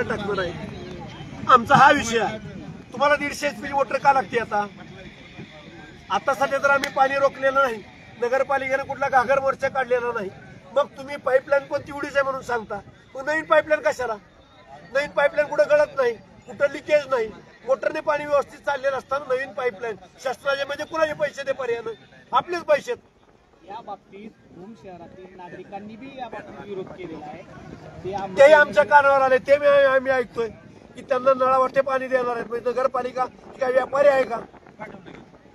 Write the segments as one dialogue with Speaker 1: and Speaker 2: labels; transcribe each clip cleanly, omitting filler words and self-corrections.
Speaker 1: टाकलं नाही, आमचा हा विषय आहे। तुम्हाला 150 HP वोटर का लागते आता सध्या तर आम्ही पाणी रोखलेलं नाही, नगरपालिकेने कुठला घागर मोर्चा काढलेला नाही, मग तुम्ही पाईपलाईन पण तेवढीच आहे म्हणून सांगता, मग नवीन पाईपलाईन कशाला? नवीन पाईपलाईन कुठं गळत नाही, कुठं लिकेज नाही, मोटरने पाणी व्यवस्थित चाललेलं असताना नवीन पाईपलाईन शासनाचे म्हणजे कुणाचे पैसे दे पर्याय आपलेच पैसे।
Speaker 2: या बाबतीत भूम शहरातील नागरिकांनी बी या बाबतीत विरोध केलेला आहे,
Speaker 1: ते आमच्या कानावर आले, ते आम्ही ऐकतोय की त्यांना नळावरचे पाणी देणार आहेत। म्हणजे नगरपालिका काय व्यापारी आहे का?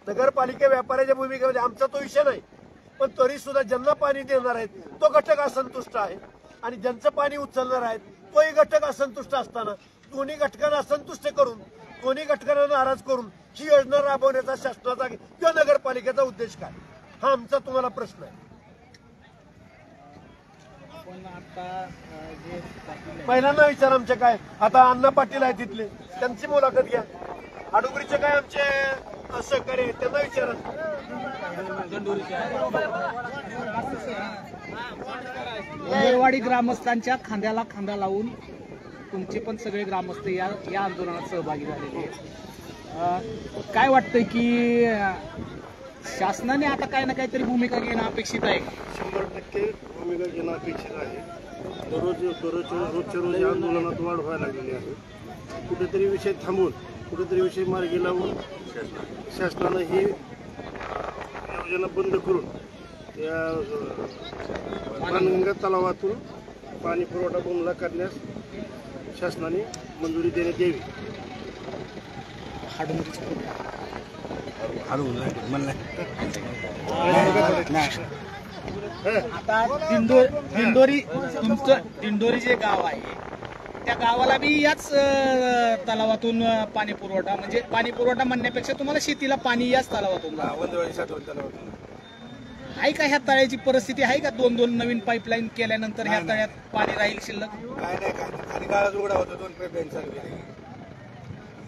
Speaker 1: नगरपालिका व्यापाऱ्याच्या भूमिकेमध्ये आमचा तो विषय नाही, पण तरी सुद्धा ज्यांना पाणी देणार आहेत तो घटक असंतुष्ट आहे आणि ज्यांचं पाणी उचलणार आहेत तोही घटक असंतुष्ट असताना दोन्ही घटकांना असंतुष्ट करून दोन्ही घटकांना नाराज करून ही योजना राबवण्याचा शासनाचा किंवा नगरपालिकेचा उद्देश काय, हा आमचा तुम्हाला प्रश्न आहे। पहिल्यांदा विचार आमचे काय, आता अण्णा पाटील आहे तिथले, त्यांची मुलाखत घ्या। आडुगरीचे काय आमचे सहकारी त्यांना विचारा।
Speaker 2: वंजरवाडी ग्रामस्थांच्या खांद्याला खांदा लावून तुमचे पण सगळे ग्रामस्थ या आंदोलनात सहभागी झालेले आहेत। काय वाटतंय की शासनाने आता काही ना काहीतरी भूमिका घेणं अपेक्षित आहे?
Speaker 1: 100% भूमिका घेणं अपेक्षित आहे। रोजच्या रोज आंदोलनात वाढ व्हायला लागलेली आहे। कुठेतरी विषय थांबून कुठेतरी विषय मार्गी लावून शासनानं ही योजना बंद करून या पानगंगा तलावातून पाणी पुरवठा बंद करण्यास शासनाने मंजुरी देण्यात यावी।
Speaker 2: आता दिंडोरी जे गाव आहे त्या गावाला बी याच तलावातून पाणी पुरवठा, म्हणजे पाणी पुरवठा म्हणण्यापेक्षा तुम्हाला शेतीला पाणी याच तलावातून आहे का? ह्या तळ्याची परिस्थिती आहे का? 2 नवीन पाईपलाईन केल्यानंतर ह्या तळ्यात पाणी राहील शिल्लक?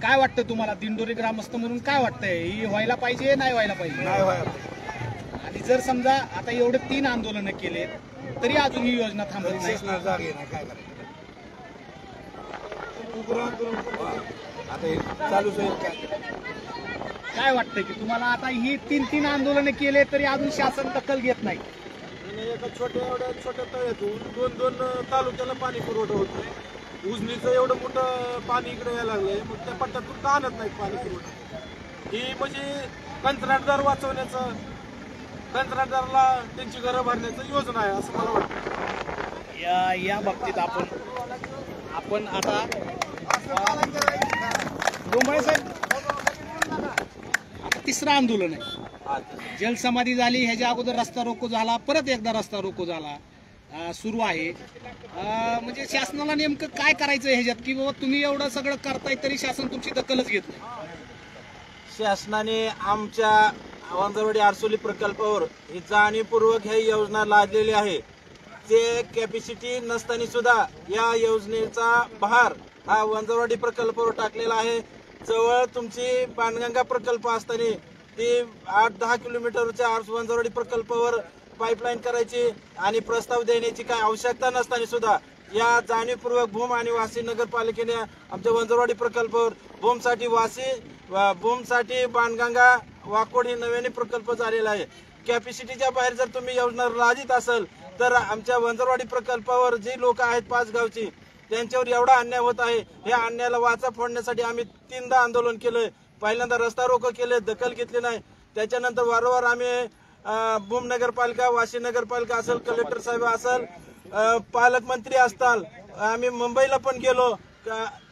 Speaker 2: काय वाटतं तुम्हाला दिंडोरी ग्रामस्थ म्हणून काय वाटतंय, ही व्हायला पाहिजे नाही व्हायला पाहिजे? आणि जर समजा आता एवढे 3 आंदोलनं केले तरी अजून ही योजना थांबत नाही, काय वाटतंय की तुम्हाला? आता ही 3 आंदोलनं केले तरी अजून शासन दखल घेत नाही।
Speaker 1: एका छोट्या तळ्यातून 2 तालुक्याला पाणी पुरवठा होतोय, उजनीचं एवढं मोठं पाणी इकडे यायला लागलंय, मग त्या पट्ट्यातून का आणत नाही पाणी पुरवठा? ही म्हणजे कंत्राटदार वाचवण्याचं, कंत्राटदाराला त्यांची घरं भरण्याचं योजना आहे असं मला वाटतं।
Speaker 2: या बाबतीत आपण आता डोंबळे साहेब, आता 3रं आंदोलन आहे, जलसमाधी झाली, ह्याच्या अगोदर रस्ता रोको झाला, परत एकदा रस्ता रोको झाला, सुरू आहे। म्हणजे शासनाला नेमकं काय करायचं ह्याच्यात की बाबा तुम्ही एवढं सगळं करताय तरी शासन तुमची दखलच घेत नाही?
Speaker 3: शासनाने आमच्या वंजरवाडी आरसोली प्रकल्पावर ही जाणीवपूर्वक ही योजना लादलेली आहे। ते कॅपॅसिटी नसताना सुद्धा या योजनेचा भार हा वंजरवाडी प्रकल्पावर टाकलेला आहे। जवळ तुमची पानगंगा प्रकल्प असताना ती 8-10 किलोमीटरच्या वंजरवाडी प्रकल्पावर पाईपलाईन करायची आणि प्रस्ताव देण्याची काय आवश्यकता नसताना सुद्धा या जाणीवपूर्वक भूम आणि वासी नगरपालिकेने आमच्या वंजरवाडी प्रकल्पावर भूमसाठी पानगंगा वाकोड ही नव्याने प्रकल्प झालेला आहे। कॅपॅसिटीच्या बाहेर जर तुम्ही योजना लादित असेल तर आमच्या वंजरवाडी प्रकल्पावर जे लोक आहेत 5 गावची त्यांच्यावर एवढा अन्याय होत आहे। या अन्यायाला वाचा फोडण्यासाठी आम्ही 3दा आंदोलन केलंय। पहिल्यांदा रस्ता रोको केले, दखल घेतली नाही, त्याच्यानंतर वारंवार आम्ही भूम नगरपालिका, वाशी नगरपालिका असेल, कलेक्टर साहेब असेल, पालकमंत्री असताल, आम्ही मुंबईला पण गेलो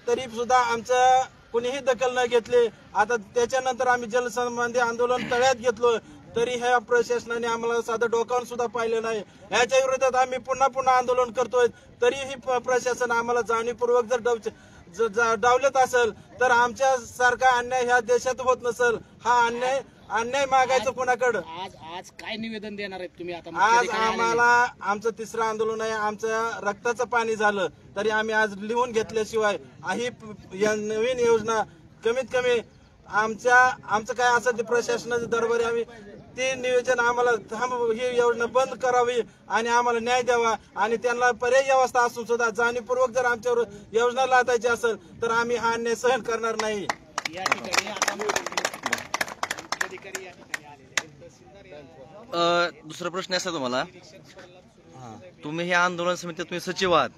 Speaker 3: तरी सुद्धा आमचं कुणीही दखल न घेतली। आता त्याच्यानंतर आम्ही जलसंबंधी आंदोलन तळ्यात घेतलो तरी ह्या प्रशासनाने आम्हाला साधं डोकावून सुद्धा पाहिलं नाही। ह्याच्या विरोधात आम्ही पुन्हा आंदोलन करतोय तरीही प्रशासन आम्हाला जाणीवपूर्वक जर डावलत असेल तर आमच्या सारखा अन्याय ह्या देशात होत नसेल। हा अन्याय मागायचं कोणाकडं?
Speaker 2: आज काय निवेदन देणार आहेत तुम्ही? आता
Speaker 3: आज आम्हाला आमचं 3रं आंदोलन आहे, आमचं रक्ताचं पाणी झालं तरी आम्ही आज लिहून घेतल्याशिवाय ही नवीन योजना कमीत कमी आमचं काय असं ते प्रशासनाच्या दरबारी आम्ही ते नियोजन आम्हाला ही योजना बंद करावी आणि आम्हाला न्याय द्यावा आणि त्यांना पर्याय व्यवस्था असून सुद्धा जाणीवपूर्वक जर आमच्यावर योजना लादायची असेल तर आम्ही हा अन्याय सहन करणार नाही.
Speaker 4: दुसरा प्रश्न असा तुम्हाला, तुम्ही हे आंदोलन समितीत तुम्ही सचिव आहात,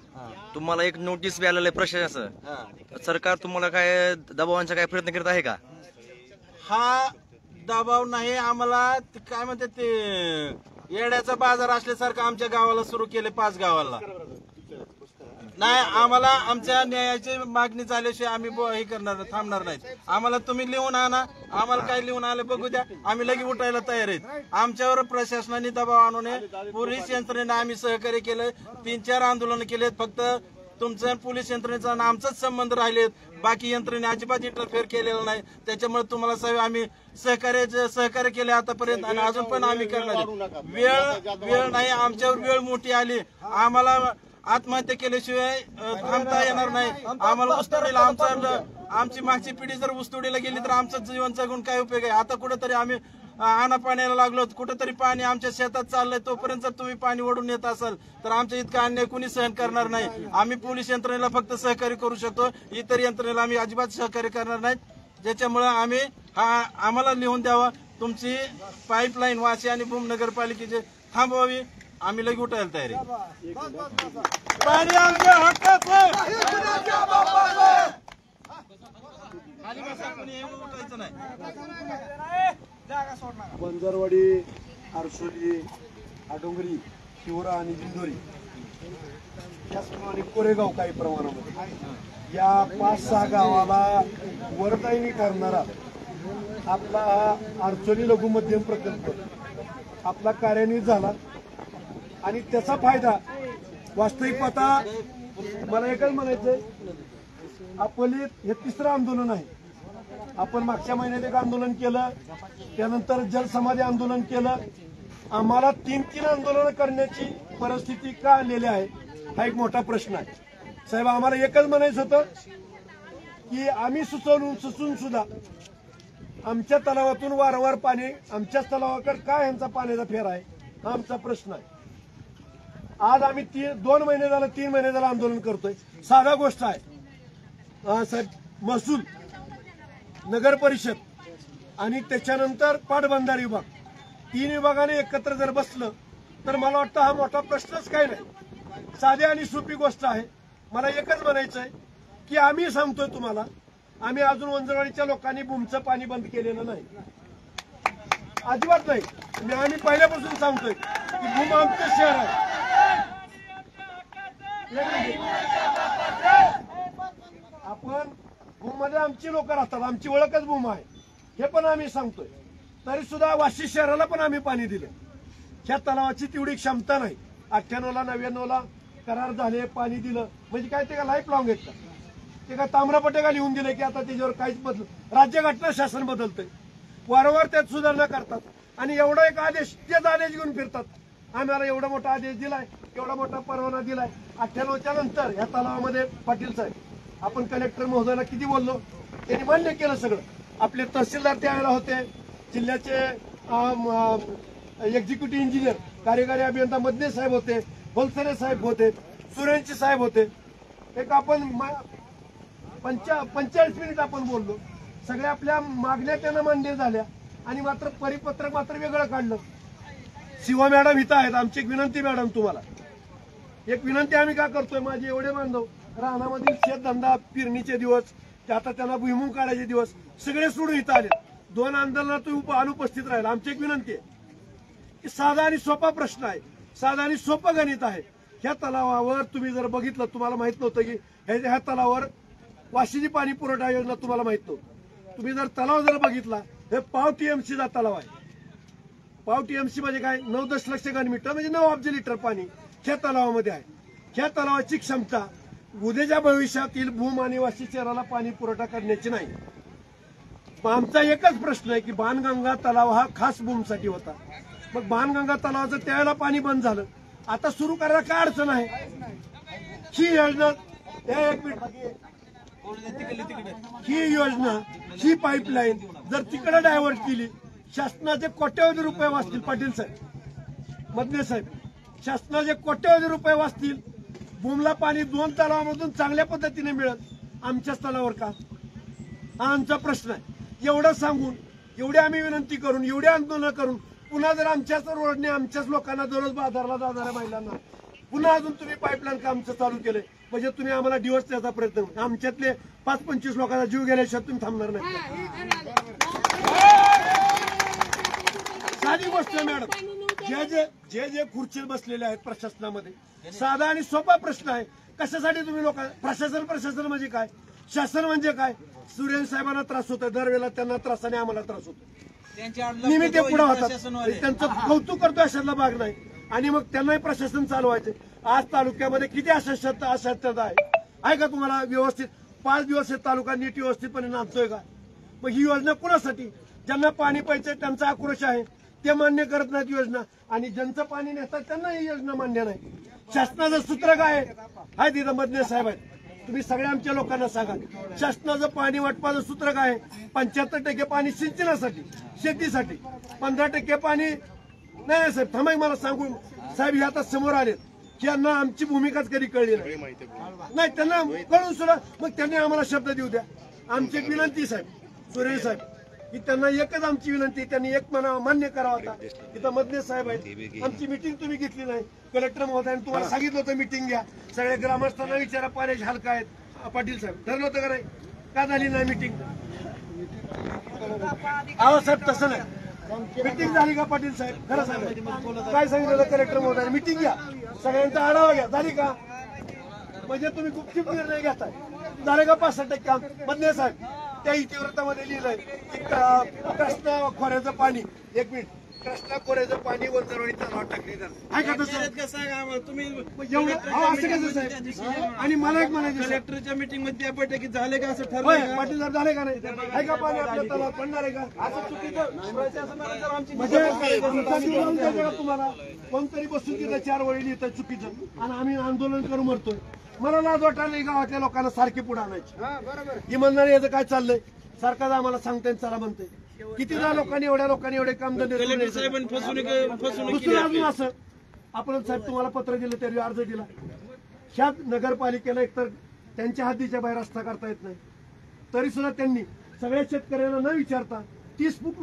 Speaker 4: तुम्हाला एक नोटीस बी आलेलं आहे प्रशासनाचं, सरकार तुम्हाला काय दबावांचा काय प्रयत्न करत आहे का?
Speaker 3: हा दबाव नाही, आम्हाला काय म्हणते ते येड्याचा बाजार असल्यासारखं आमच्या गावाला सुरू केले, 5 गावाला नाही. आम्हाला आमच्या न्यायाची मागणी झाल्याशिवाय आम्ही हे करणार थांबणार नाही. आम्हाला तुम्ही लिहून आणा, आम्हाला काय लिहून आलं बघू द्या, आम्ही लगेच उठायला तयार आहेत. आमच्यावर प्रशासनाने दबाव आणू नये. पोलीस यंत्रणेनं आम्ही सहकार्य केलं, 3-4 आंदोलन केलेत. फक्त तुमचं पोलीस यंत्रणेचा आमचाच संबंध राहिलेत, बाकी यंत्रणेने अजिबात इंटरफेअर केलेला नाही. त्याच्यामुळे तुम्हाला आम्ही सहकार्य केले आतापर्यंत आणि अजून पण आम्ही करणार. वेळ नाही, आमच्यावर वेळ मोठी आली. आम्हाला आत्महत्या केल्याशिवाय थांबता येणार नाही. आम्हाला ऊसतोडीला आमची मागची पिढी जर ऊसतोडीला गेली तर आमचं जीवन जगून काय उपयोग आहे? आता कुठेतरी आम्ही आणा पाण्याला लागलो, कुठेतरी पाणी आमच्या शेतात चाललंय, तोपर्यंत जर तुम्ही पाणी ओढून येत असाल तर आमच्या इतका अन्याय कुणी सहन करणार नाही. आम्ही पोलीस यंत्रणेला फक्त सहकार्य करू शकतो, इतर यंत्रणेला आम्ही अजिबात सहकार्य करणार नाहीत. ज्याच्यामुळे आम्हाला लिहून द्यावा, तुमची पाईपलाईन वाशी आणि भूम नगरपालिकेची थांबवावी. आम्ही लगेच उठायला तयार आहे. पाणी आमच्या हक्काचं आहे. खाली बसा, कोणी उठायचं नाही.
Speaker 1: वंजारवाडी, आरसोली, आडोंगरी, शिवरा आणि दिंडोरी त्याचप्रमाणे कोरेगाव काही प्रमाणामध्ये या 5-6 गावाला वरदायिनी करणारा आपला हा आरसोली लघु मध्यम प्रकल्प आपला कार्यान्वित झाला आणि त्याचा फायदा वास्तविक आता मला एकच म्हणायचंय, अकोलीत हे 3रं आंदोलन आहे. आपण मागच्या महिन्यात एक आंदोलन केलं, त्यानंतर जलसमाधी आंदोलन केलं. आम्हाला 3 आंदोलनं करण्याची परिस्थिती का आलेली आहे हा एक मोठा प्रश्न आहे. साहेब, आम्हाला एकच म्हणायचं होतं की आम्ही सुचून सुद्धा आमच्या तलावातून वारंवार पाणी आमच्याच तलावाकडे काय यांचा पाण्याचा फेर आहे हा आमचा प्रश्न आहे. आज आम्ही 2 महिने झालं 3 महिने झालं आंदोलन करतोय. साधा गोष्ट आहे साहेब, महसूल, नगर परिषद आणि त्याच्यानंतर पाटबंधारे विभाग, 3 विभागाने एकत्र जर बसलं तर मला वाटतं हा मोठा प्रश्नच काही नाही. साधी आणि सोपी गोष्ट आहे. मला एकच म्हणायचं आहे की आम्ही सांगतोय तुम्हाला, आम्ही अजून वंजरवाडीच्या लोकांनी भूमचं पाणी बंद केलेलं नाही, अजिबात नाही. आम्ही पहिल्यापासून सांगतोय की भूम आमचं शहर आहे. आपण भूममध्ये आमची लोक राहतात, आमची ओळखच भूम आहे हे पण आम्ही सांगतोय. तरी सुद्धा वाशी शहराला पण आम्ही पाणी दिलं. ह्या तलावाची तेवढी क्षमता नाही. 98ला 99ला करार झाले, पाणी दिलं म्हणजे काय ते का लाईफ लॉंग आहेत का? ते का ताम्रपट्टे का लिहून दिले की आता त्याच्यावर काहीच बदल? राज्यघटना शासन बदलतंय, वारंवार त्यात सुधारणा करतात आणि एवढा एक आदेश, तेच आदेश घेऊन फिरतात. आम्हाला एवढा मोठा आदेश दिलाय, एवढा मोठा परवाना दिलाय. 98च्या नंतर या तलावामध्ये पाटील साहेब, आपण कलेक्टर महोदयाला किती बोललो, त्यांनी मान्य केलं सगळं. आपले तहसीलदार त्यावेळेला होते, जिल्ह्याचे एक्झिक्युटिव्ह इंजिनियर कार्यकारी अभियंता मदने साहेब होते, बोलसरे साहेब होते, सुरेंची साहेब होते. एक आपण 45 मिनिट आपण बोललो. सगळ्या आपल्या मागण्या त्यांना मान्य झाल्या आणि मात्र परिपत्रक मात्र वेगळं काढलं. शिवा मॅडम इथं आहेत. आमची एक विनंती मॅडम, तुम्हाला एक विनंती आम्ही का करतोय, माझे एवढे बांधव रानामधील शेतधंदा, पेरणीचे दिवस, ते आता त्यांना भुईमुग काढायचे दिवस सगळे सोडून इथं आले. 2 आंदोलनात अनुपस्थित राहील. आमची एक विनंती आहे की साधा आणि सोपा प्रश्न आहे, साधा आणि सोपं गणित आहे. ह्या तलावावर तुम्ही जर बघितलं, तुम्हाला माहित नव्हतं की ह्या तलावावर वाशीची पाणी पुरवठा योजना तुम्हाला माहित नव्हतं. तुम्ही जर तलाव जर बघितला, हे पाव टीएमसीचा तलाव आहे. पाव टीएमसी म्हणजे काय? 9 दशलक्ष घनमीटर म्हणजे 9 अब्ज लिटर पाणी ह्या तलावामध्ये आहे. ह्या तलावाची क्षमता उद्याच्या भविष्यातील भूम आणि वाशी शहराला पाणी पुरवठा करण्याची नाही. आमचा एकच प्रश्न आहे की बाणगंगा तलाव हा खास भूमसाठी होता. मग बाणगंगा तलावाचं त्यावेळेला पाणी बंद झालं, आता सुरू करायला काय अडचण आहे? ही योजना, ही योजना, ही पाईपलाईन जर तिकडे डायव्हर्ट केली शासनाचे कोट्यवधी रुपये वाचतील. पाटील साहेब, मदने साहेब, शासनाचे कोट्यवधी रुपये वाचतील. भूमला पाणी 2 तलावामधून चांगल्या पद्धतीने मिळेल, आमच्याच तलावावर का? हा आमचा प्रश्न आहे. एवढं सांगून, एवढी आम्ही विनंती करून, एवढी आंदोलन करून, पुन्हा जर आमच्याच रोडने आमच्याच लोकांना दररोज बाजारला जाणाऱ्या महिलांना पुन्हा अजून तुम्ही पाईपलाईन कामचं चालू केलंय, म्हणजे तुम्ही आम्हाला डिवोर्स द्यायचा प्रयत्न, आमच्यातले 5-25 लोकांचा जीव गेल्याशिवाय तुम्ही थांबणार नाही. साधी गोष्ट आहे मॅडम. जे जे खुर्चीत बसलेले आहेत प्रशासनामध्ये, साधा आणि सोपा प्रश्न आहे. कशासाठी तुम्ही लोक प्रशासन म्हणजे काय? शासन म्हणजे काय? सुरेन साहेबांना त्रास होतो, दरवेळेला त्यांना त्रास आणि आम्हाला त्रास होतो. नेहमी ते पुढे होतात, त्यांचं कौतुक करतो अशातला भाग नाही. आणि मग त्यांनाही प्रशासन चालवायचे. आज तालुक्यामध्ये किती अशांतता आहे का तुम्हाला? व्यवस्थित 5 दिवस हे तालुका नीट व्यवस्थितपणे नाचतोय का? मग ही योजना कुणासाठी? ज्यांना पाणी पाहिजे त्यांचा आक्रोश आहे, ते मान्य करत नाहीत योजना, आणि ज्यांचं पाणी नेतात त्यांना ही योजना मान्य नाही. शासनाचं सूत्र काय आहे तिथं मदने साहेब आहेत, तुम्ही सगळ्या आमच्या लोकांना सांगा. शासनाचं पाणी वाटपाचं सूत्र काय आहे? 75% पाणी सिंचनासाठी, शेतीसाठी, 15% पाणी नाही. साहेब थांबा, मला सांगून साहेब हे आता समोर आले की यांना आमची भूमिकाच कधी कळली नाही. त्यांना कळून सुद्धा मग त्यांनी आम्हाला शब्द देऊ द्या. आमची एक विनंती साहेब, सुरेश साहेब, की त्यांना एकच आमची विनंती, त्यांनी एक मान्य करावा. आता इथं मदने साहेब आहेत, आमची मिटिंग तुम्ही घेतली नाही. कलेक्टर महोदयाने तुम्हाला सांगितलं होतं मिटिंग घ्या, सगळ्या ग्रामस्थांना विचारा पाण्याचे हाल काय आहेत. पाटील साहेब ठरलं होतं का नाही? का झाली नाही मिटिंग? अहो साहेब तसं नाही, मिटिंग झाली का? पाटील साहेब खरं सांगा, काय सांगितलं कलेक्टर महोदयाने? मिटिंग घ्या, सगळ्यांचा आढावा घ्या. झाली का? म्हणजे तुम्ही गुपचूप निर्णय घेताय. झाले का 65% काम? मदने साहेब त्या इतिवृत्तामध्ये लिहिलंय की कृष्णा खोऱ्याचं पाणी, 1 मिनिट, कृष्णा खोऱ्याचं पाणी वंजरवाडीचा लॉट टाकले आहे का? तसं एवढं असं कसं साहेब? आणि मला एक म्हणायचं,
Speaker 3: कलेक्टरच्या मीटिंग मध्ये त्या बैठकीत झाले का असं ठरलं?
Speaker 1: पाटील साहेब झाले का नाही? आहे का पाणी आपल्या तलावात पडणार आहे का? असं चुकीचं म्हणजे तुम्हाला कोणतरी बसून तिथं 4 वळी लिहितं चुकीचं, आणि आम्ही आंदोलन करू मरतोय. मला लाज वाटायला नाही गावातल्या लोकांना सारखी पुढे आणायची. ही म्हणणार याचं काय चाललंय? सारखाच आम्हाला सांगताय, चला म्हणते. कितीदा लोकांनी एवढे कामधंदे अजून असं आपण साहेब तुम्हाला पत्र दिलं, त्यावेळी अर्ज दिला. ह्या नगरपालिकेला एकतर त्यांच्या हद्दीच्या बाहेर रस्ता करता येत नाही, तरी सुद्धा त्यांनी सगळ्या शेतकऱ्यांना न विचारता 30 फूट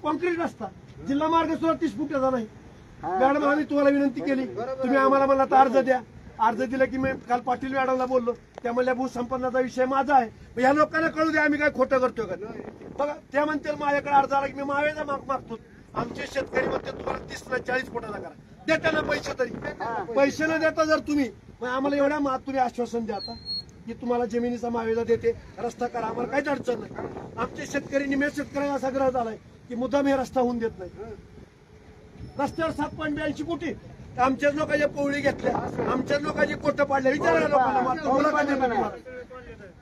Speaker 1: कॉन्क्रीट रस्ता, जिल्हा मार्ग सुद्धा 30 फुटाचा नाही. मॅडम आम्ही तुम्हाला विनंती केली, तुम्ही आम्हाला म्हणला तर अर्ज द्या. अर्ज दिला की मी काल पाटील मॅडमला बोललो, त्या म्हणल्या भूसंपन्नाचा विषय माझा आहे, ह्या लोकांना कळू द्या आम्ही काय खोटं करतोय का. बघा त्या म्हणतील माझ्याकडे अर्ज आला की मी मावेचा मागतो. आमचे शेतकरी म्हणते तुम्हाला 30-40 फुटाचा करा, द्या त्यांना पैसे. तरी पैसे न देता जर तुम्ही आम्हाला एवढ्या तुम्ही आश्वासन द्या आता की तुम्हाला जमिनीचा मावेजा देते, रस्ता करा, आम्हाला काहीच अडचण नाही. आमचे शेतकरी निम्या शेतकऱ्यांना असा ग्रह झालाय की मुद्दाम हे रस्ता होऊन देत नाही. रस्त्यावर 7.82 कोटी आमच्याच लोकांच्या पोवळी घेतल्या, आमच्याच लोकांची कोट पाडल्या. विचारा लोकांना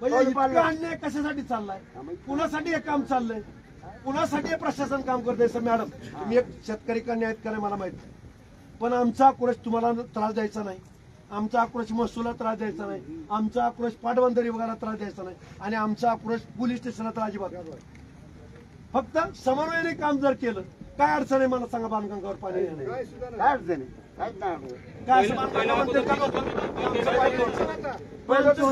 Speaker 1: म्हणजे अन्याय कशासाठी चाललाय? कुणासाठी हे काम चाललंय? कुणासाठी हे प्रशासन काम करतंय? सर मॅडम तुम्ही एक शेतकरी का न्याय करा मला माहिती, पण आमचा आक्रोश तुम्हाला त्रास द्यायचा नाही, आमचा आक्रोश महसूलला त्रास द्यायचा नाही, आमचा आक्रोश पाटबंधारे विभागाला त्रास द्यायचा नाही, आणि आमचा आक्रोश पोलीस स्टेशनला त्रास अजिबात. फक्त समन्वयाने काम जर केलं, काय अडचण आहे मला सांगा? बांधकामावर पाणी काय अडचण आहे? काय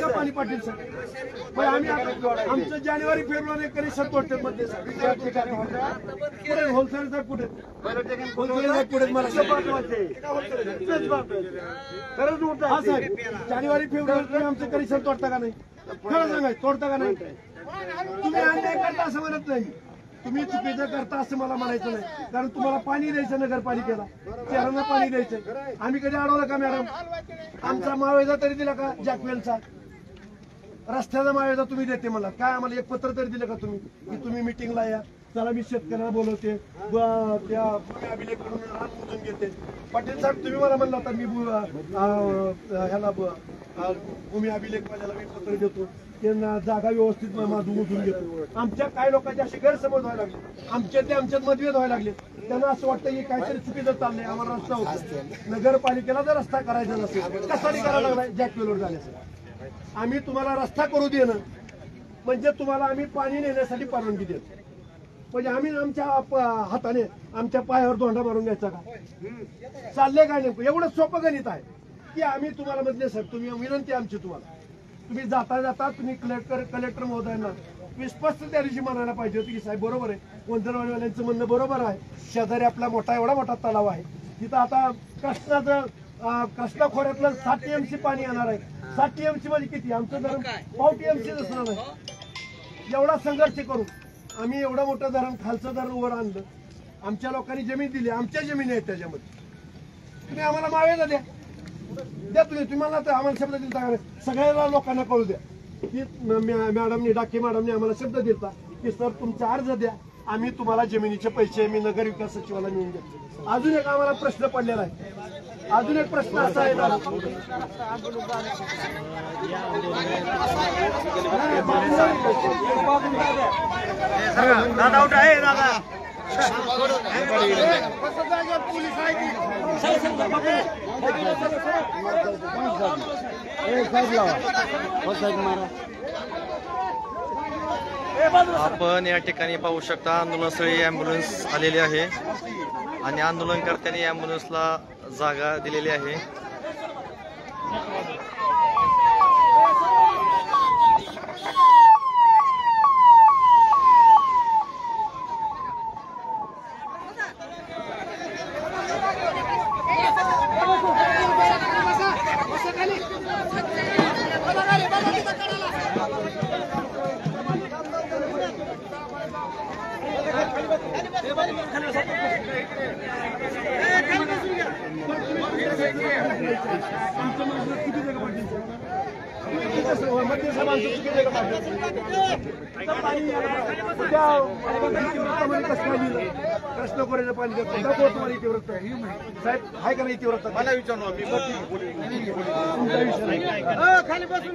Speaker 1: पाणी पाटील साहेब आम्ही आमचं जानेवारी फेब्रुवारी कनेक्शन तोडते मध्ये होलसेल साहेब कुठे? होलसेल साहेब कुठे? मला हा साहेब जानेवारी फेब्रुवारी तुम्ही आमचं कनेक्शन तोडता का नाही? खरं सांगाय तोडता का नाही? तुम्ही अन्याय करता असं म्हणत नाही, तुम्ही चुकीचं करता असं मला म्हणायचं नाही. कारण तुम्हाला पाणी द्यायचं नगरपालिकेला, शहरांना पाणी द्यायचं. आम्ही कधी अडवलं का मॅडम? आमचा मावेजा तरी दिला का? जॅकवेलचा रस्त्याचा मावेजा तुम्ही देते मला काय? आम्हाला एक पत्र तरी दिलं का तुम्ही की तुम्ही मिटिंगला या, चला मी शेतकऱ्यांना बोलवते, त्या भूमी अभिलेख करून रान मोजून घेते. पाटील साहेब तुम्ही मला म्हणला होता मी ह्याला भूमी अभिलेख माझ्याला मी पत्र देतो, त्यांना जागा व्यवस्थित मोजून घेतो. आमच्या काही लोकांचे असे गैरसमज व्हायला लागले, आमच्यात मतभेद व्हायला लागले. त्यांना असं वाटतं की काहीतरी चुकीचं चाललंय, आम्हाला रस्ता होतो. नगरपालिकेला जर रस्ता करायचा नसेल कशासाठी करायला लागलाय? जॅकवेलवर जाण्यासाठी. आम्ही तुम्हाला रस्ता करू देणं म्हणजे तुम्हाला आम्ही पाणी नेण्यासाठी परवानगी देतो. म्हणजे आम्ही आमच्या हाताने आमच्या पायावर दोंडा मारून घ्यायचा का? चालले काय नेमकं? एवढं सोपं गणित आहे की आम्ही तुम्हाला म्हटले साहेब, तुम्ही विनंती आमची तुम्हाला, तुम्ही जाता तुम्ही कलेक्टर महोदयांना तुम्ही स्पष्ट त्या दिवशी म्हणायला पाहिजे होती की साहेब बरोबर आहे, वंजरवाडीवाल्यांचं म्हणणं बरोबर आहे, शेजारी आपला एवढा मोठा तलाव आहे, तिथं आता कृष्णा खोऱ्यातलं 7 TMC पाणी येणार आहे. 7 TMC म्हणजे किती? आमचं धरण पाव TMC असणार नाही. एवढा संघर्ष करून आम्ही एवढं मोठं धरण, खालचं धरण वर आणलं. आमच्या लोकांनी जमीन दिली, आमच्या जमिनी आहेत त्याच्यामध्ये. तुम्ही आम्हाला मावेला द्या तुम्ही मला आम्हाला शब्द दिलता, सगळ्या लोकांना कळू द्या की मॅडमनी, डाके मॅडमनी आम्हाला शब्द दिलता की सर तुमचा अर्ज द्या, आम्ही तुम्हाला जमिनीचे पैसे मी नगर विकास सचिवाला मिळून देतो. अजून एक आम्हाला प्रश्न पडलेला आहे. अजून एक प्रश्न असा आहे दादा,
Speaker 4: आपण या ठिकाणी पाहू शकता आंदोलनस्थळी अँब्युलन्स आलेली आहे आणि आंदोलनकर्त्यांनी अँब्युलन्सला जागा दिलेली आहे. कृष्ण खोऱ्याचं पाणी तुम्हाला इतिवृत्त साहेब आहे का नाही? इतिवृत्त मला विचारलो खाली बसून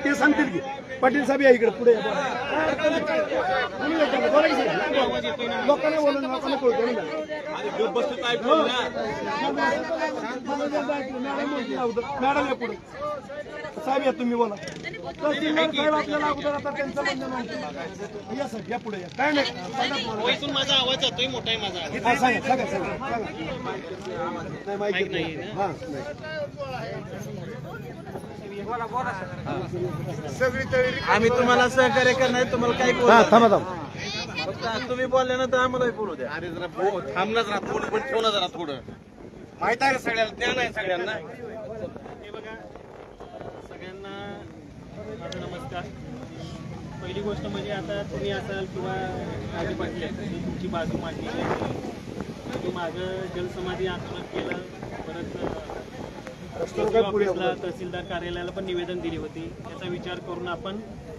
Speaker 4: ते सांगतील की पाटील साहेब या इकडे पुढे लोकांना बोलून लोकांना कळतो मॅडम या पुढे साहेब या तुम्ही बोला. साहेब आपल्याला अगोदर आता त्यांचं म्हणणं नाही या साहेब या पुढे या काय नाही
Speaker 5: माझा आवाज जातोय मोठा आहे माझा.
Speaker 1: सांगा नाही माहिती नाही. हा
Speaker 3: आम्ही तुम्हाला सहकार्य करणार, तुम्हाला काही
Speaker 1: थांबा
Speaker 3: फक्त तुम्ही बोलल्यानंतर आम्हाला बोलू द्या.
Speaker 5: अरे जरा थांबला जरा थोडं, पण ठेव ना जरा थोडं. माहित आहे सगळ्याला, ज्ञान आहे सगळ्यांना.
Speaker 6: हे बघा, सगळ्यांना माझा नमस्कार. पहिली गोष्ट म्हणजे आता तुम्ही असाल किंवा राजू पाटील तुमची बाजू मांडली आहे. तुम्ही मागं जलसमाधी आंदोलन केलं, परत ऑफिसला तहसीलदार कार्यालयाला पण निवेदन दिली होती. याचा विचार करून आपण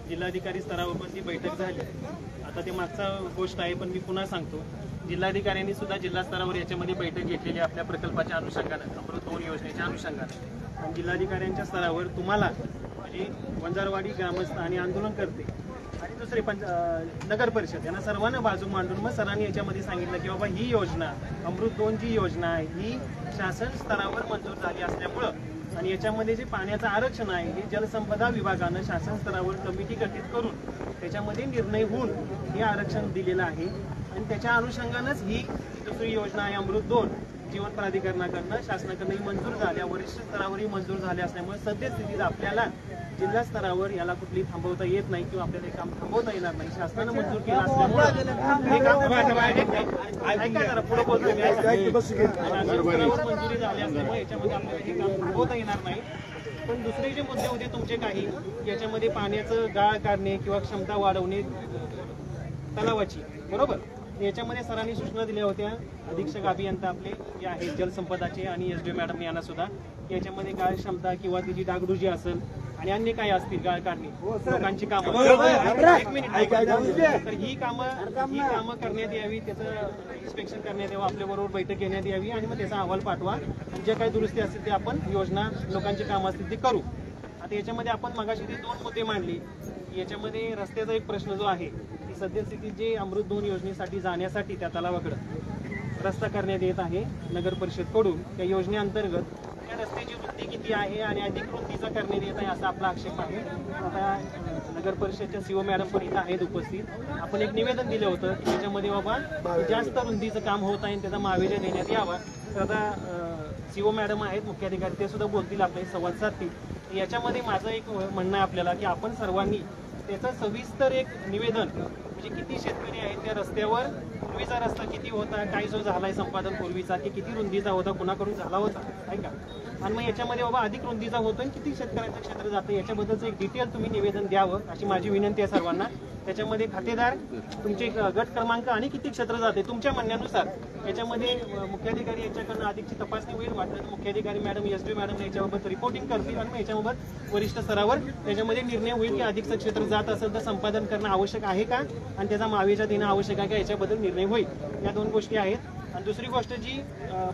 Speaker 6: जिल्हाधिकारी स्तरावर पण ती बैठक झाली. आता ते मागचा गोष्ट आहे, पण मी पुन्हा सांगतो, जिल्हाधिकाऱ्यांनी सुद्धा जिल्हा स्तरावर याच्यामध्ये बैठक घेतलेली आपल्या प्रकल्पाच्या अनुषंगानं, अमृत 2 योजनेच्या अनुषंगानं. पण जिल्हाधिकाऱ्यांच्या स्तरावर तुम्हाला म्हणजे वंजारवाडी ग्रामस्थ आणि आंदोलनकर्ते आणि दुसरे नगर परिषद यांना सर्वांना बाजू मांडून मग सरांनी याच्यामध्ये सांगितलं की बाबा ही योजना अमृत 2 जी योजना आहे ही शासन स्तरावर मंजूर झाली असल्यामुळं आणि याच्यामध्ये जे पाण्याचं आरक्षण आहे हे जलसंपदा विभागानं शासन स्तरावर कमिटी गठीत करून त्याच्यामध्ये निर्णय होऊन हे आरक्षण दिलेलं आहे. आणि त्याच्या अनुषंगानंच ही दुसरी योजना आहे अमृत 2 जीवन प्राधिकरणाकडनं शासनाकडनंही मंजूर झाल्या, वरिष्ठ स्तरावरही मंजूर झाल्या असल्यामुळे सद्यस्थितीत आपल्याला जिल्हा स्तरावर याला कुठली थांबवता येत नाही किंवा आपल्याला हे काम थांबवता येणार नाही. शासनानं मंजूर केलं असल्यामुळे हे काम ऐका जरा पुढे बोलतोय स्तरावर मंजुरी झाली असल्यामुळे याच्यामध्ये आपल्याला हे काम थांबवता येणार नाही. पण दुसरे जे मुद्दे होते तुमचे काही याच्यामध्ये पाण्याचं गाळ काढणे किंवा क्षमता वाढवणे तलावाची, बरोबर, याच्यामध्ये सरांनी सूचना दिल्या होत्या. अधीक्षक अभियंता आपले जे आहेत जलसंपदाचे आणि SDO मॅडम यांना सुद्धा याच्यामध्ये गाळ क्षमता किंवा तिची डागडुजी असेल आणि अन्य काही असतील गाळ काढणे लोकांची कामं, तर ही कामं करण्यात यावी, त्याचं इन्स्पेक्शन करण्यात यावं, आपल्या बरोबर बैठक घेण्यात यावी आणि मग त्याचा अहवाल पाठवा. जे काही दुरुस्ती असतील ते आपण योजना लोकांची कामं असतील ते करू. आता याच्यामध्ये आपण मगाशी ते 2 मुद्दे मांडले. याच्यामध्ये रस्त्याचा एक प्रश्न जो आहे की सद्यस्थितीत जे अमृत 2 योजनेसाठी जाण्यासाठी त्या तलावाकडं रस्ता करण्यात येत आहे नगर परिषदकडून. त्या योजनेअंतर्गत त्या रस्त्याची रुंदी किती आहे आणि अधिक रुंदीचा करण्यात येत आहे असा आपला आक्षेप आहे. आता नगर परिषदच्या सीओ मॅडम पण इथं आहेत उपस्थित. आपण एक निवेदन दिलं होतं की त्याच्यामध्ये बाबा जास्त रुंदीचं काम होत आहे त्याचा मावेजा देण्यात यावा. तर आता सीओ मॅडम आहेत मुख्याधिकारी, ते सुद्धा बोलतील, आपले संवाद साधतील. याच्यामध्ये माझं एक म्हणणं आहे आपल्याला की आपण सर्वांनी त्याचं सविस्तर एक निवेदन, म्हणजे किती शेतकरी आहेत त्या रस्त्यावर, पूर्वीचा रस्ता किती होता, काय जो झालाय संपादन पूर्वीचा, की किती रुंदीचा होता, कुणाकडून झाला होता, ऐका. आणि मग याच्यामध्ये बाबा अधिक रुंदीचा होतोय किती शेतकऱ्यांचं क्षेत्र जातं याच्याबद्दलचं एक डिटेल तुम्ही निवेदन द्यावं अशी माझी विनंती आहे सर्वांना. त्याच्यामध्ये खातेदार, तुमचे गट क्रमांक आणि किती क्षेत्र जाते तुमच्या म्हणण्यानुसार याच्यामध्ये मुख्याधिकारी यांच्याकडनं अधिकची तपासणी होईल. वाटलं तर मुख्याधिकारी मॅडम, एसडी मॅडम याच्याबाबत रिपोर्टिंग करतील आणि मग याच्याबाबत वरिष्ठ स्तरावर त्याच्यामध्ये निर्णय होईल की अधिकचं क्षेत्र जात असेल तर संपादन करणं आवश्यक आहे का आणि त्याचा मावेजा देणं आवश्यक आहे का याच्याबद्दल निर्णय होईल. या दोन गोष्टी आहेत. आणि दुसरी गोष्ट जी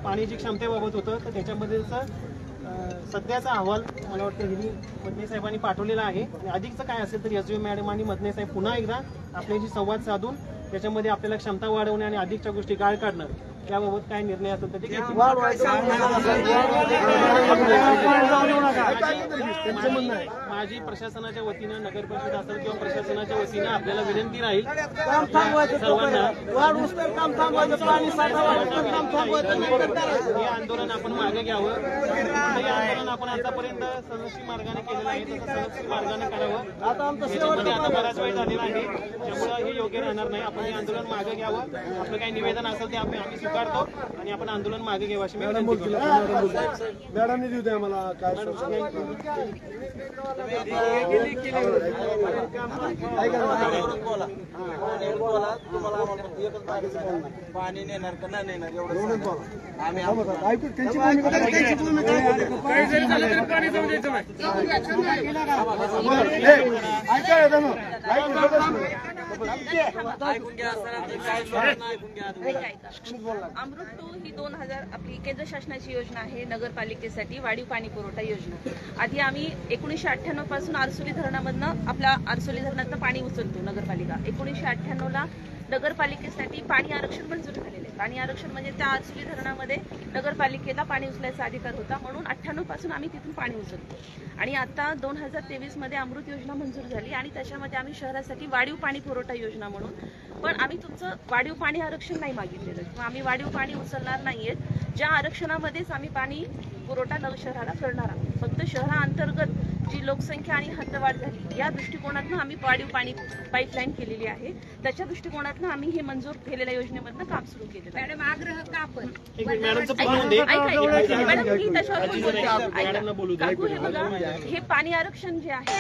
Speaker 6: पाण्याची क्षमतेबाबत होतं तर त्याच्यामध्येच सध्याचा अहवाल मला वाटतं हिनी मदने साहेबांनी पाठवलेला आहे. आणि अधिकचं काय असेल तर एसडी मॅडम आणि मदने साहेब पुन्हा एकदा आपल्याशी संवाद साधून त्याच्यामध्ये आपल्याला क्षमता वाढवणे आणि अधिकच्या गोष्टी गाळ काढणं याबाबत काय निर्णय असेल तर ते घेतील. माझी प्रशासनाच्या वतीनं, नगर परिषद असेल किंवा प्रशासनाच्या वतीनं आपल्याला विनंती राहील सर्वांना हे आंदोलन आपण मागे घ्यावं. हे आंदोलन आपण आतापर्यंत सनस्वी मार्गाने केलेलं आहे तसं सनस्वी मार्गाने करावं. याच्यामध्ये आता बराच वेळ झालेला आहे त्यामुळे हे योग्य राहणार नाही. आपण हे आंदोलन मागे घ्यावं. आपलं काही निवेदन असेल ते आम्ही स्वीकारतो आणि आपण आंदोलन मागे घ्यावं अशी मी विनंती करतो.
Speaker 1: मॅडमने देऊ द्या मला काय
Speaker 3: पाणी नेणार का नाही नेणार एवढं आम्ही
Speaker 7: अमृत 2 ही 2000 आपली केंद्र शासनाची योजना आहे नगरपालिकेसाठी वाढीव पाणी पुरवठा योजना. आधी आम्ही 1998 पासून आरसोली धरणामधनं आपल्या आरसोली धरणातलं पाणी उचलतो नगरपालिका. 1998 ला नगरपालिकेसाठी पाणी आरक्षण मंजूर झालेलं आहे. पाणी आरक्षण म्हणजे त्या आरसोली धरणामध्ये नगरपालिकेला पाणी उचलायचा अधिकार होता म्हणून 98 पासून आम्ही तिथून पाणी उचलतो. आणि आता 2023 मध्ये अमृत योजना मंजूर झाली आणि त्याच्यामध्ये आम्ही शहरासाठी वाढीव पाणी पुरवठा योजना म्हणून, पण आम्ही तुमचं वाढीव पाणी आरक्षण नाही मागितलेलं किंवा आम्ही वाढीव पाणी उचलणार नाहीयेत. ज्या आरक्षणामध्येच आम्ही पाणी पुरवठा शहराला करणार आहोत. फक्त शहराअंतर्गत जी लोकसंख्या आणि हद्दवाढ झाली या दृष्टिकोनातून आम्ही वाढीव पाणी पाईपलाईन केलेली आहे. त्याच्या दृष्टिकोनातून आम्ही हे मंजूर केलेल्या योजनेमधनं काम सुरू केलेलं आहे. मॅडम आग्रह का आपण काकू हे बघा, हे पाणी आरक्षण जे आहे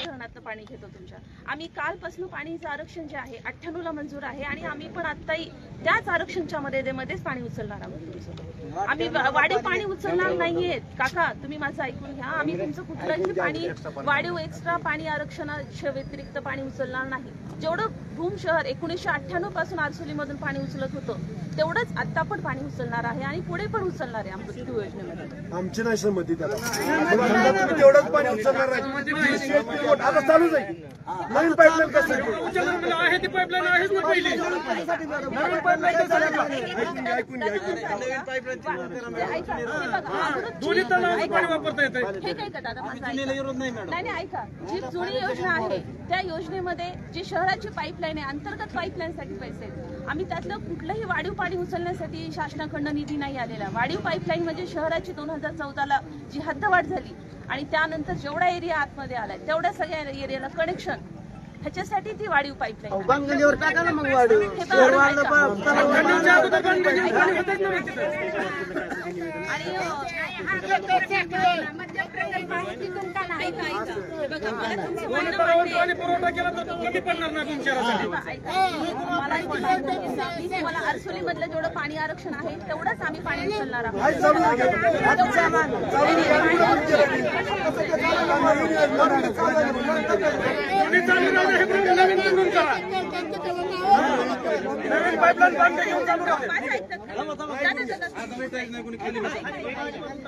Speaker 7: धरणातलं पाणी घेतो तुमच्या. आम्ही कालपासून पाणीचं आरक्षण जे आहे 98 ला मंजूर आहे आणि आम्ही पण आताही त्याच आरक्षणच्या मध्येच पाणी उचलणार आहोत तुमचं. आम्ही वाढीव पाणी उचलणार नाहीये काका, तुम्ही माझं ऐकून घ्या. आम्ही तुमचं कुठलंही पाणी वाढीव एक्स्ट्रा पाणी आरक्षणाच्या व्यतिरिक्त पाणी उचलणार नाही. जेवढं भूम शहर 1998 पासून आरसोलीमधून पाणी उचलत होतं तेवढंच आता पण पाणी उचलणार आहे आणि पुढे पण उचलणार आहे अमृत योजनेमध्ये.
Speaker 1: आमची नाही संमती त्याला तेवढंच पाणी उचलणार नाही. आता चालू जाईल नवीन पाईपलाईन कसं आहे ती पाईपलाईन आहेच ना पहिली नवीन पाईपलाईन ऐकून दोन्ही तलावाचं पाणी वापरता येतं.
Speaker 7: ठीक आहे का दादा, नाही ऐका, जी जुनी योजना आहे त्या योजनेमध्ये जी शहराची पाईपलाईन आहे अंतर्गत पाईपलाईनसाठी पैसे आहेत. आम्ही त्यातलं कुठलंही वाढीव पाणी उचलण्यासाठी शासनाकडनं निधी नाही आलेला. वाढीव पाईपलाईन म्हणजे शहराची 2014 ला जी हद्दवाढ झाली आणि त्यानंतर जेवढा एरिया आतमध्ये आलाय तेवढ्या सगळ्या एरियाला कनेक्शन ह्याच्यासाठी ती वाढीव पाईपलाईन. मला आरसोली मधलं जेवढं पाणी आरक्षण आहे तेवढंच आम्ही पाणी उचलणार आहोत.
Speaker 1: नवीन पाईपलाईन बंद घेऊन चालू